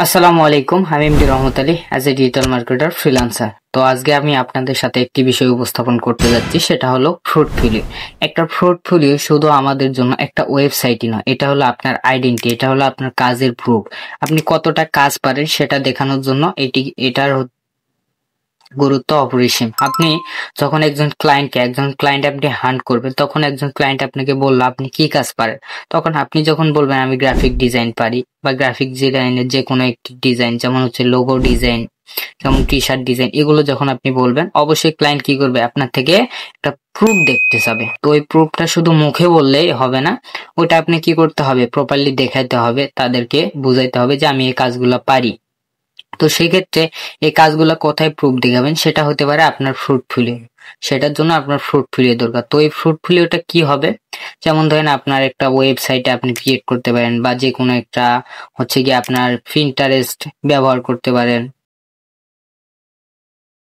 আসসালামু আলাইকুম, আমি MD Rahmat Ali as a digital marketer freelancer. তো আজকে আমি আপনাদের সাথে একটি বিষয় উপস্থাপন করতে যাচ্ছি, সেটা হলো পোর্টফোলিও। একটা পোর্টফোলিও শুধু আমাদের জন্য একটা ওয়েবসাইটই নয়, এটা হলো আপনার আইডেন্টিটি, এটা হলো আপনার কাজের প্রুফ। আপনি কতটা কাজ পারেন সেটা দেখানোর জন্য এটার গুরুত্ব অপরিসীম। আপনি যখন একজন ক্লায়েন্ট আপনি হান্ট করবেন, তখন একজন ক্লায়েন্ট আপনাকে বললো আপনি কি কাজ পারেন, তখন আপনি যখন বলবেন আমি গ্রাফিক ডিজাইন পারি, বা গ্রাফিক ডিজাইনের যে কোনো একটি ডিজাইন, যেমন হচ্ছে লোগো ডিজাইন, যেমন টি শার্ট ডিজাইন, এগুলো যখন আপনি বলবেন, অবশ্যই ক্লায়েন্ট কি করবে, আপনার থেকে একটা প্রুফ দেখতে যাবে। তো ওই প্রুফটা শুধু মুখে বললেই হবে না, ওটা আপনি কি করতে হবে, প্রপারলি দেখাইতে হবে, তাদেরকে বুঝাইতে হবে যে আমি এই কাজগুলো পারি। তো সেক্ষেত্রে এই কাজগুলো কোথায় প্রুফ দেখাবেন, সেটা হতে পারে আপনার পোর্টফোলিও। সেটার জন্য আপনার পোর্টফোলিও দরকার। তো এই পোর্টফোলিওটা কি হবে, যেমন ধরেন আপনার একটা ওয়েবসাইটে আপনি ক্রিয়েট করতে পারেন, বা যে কোনো একটা হচ্ছে কি আপনার পিন্টারেস্ট ব্যবহার করতে পারেন,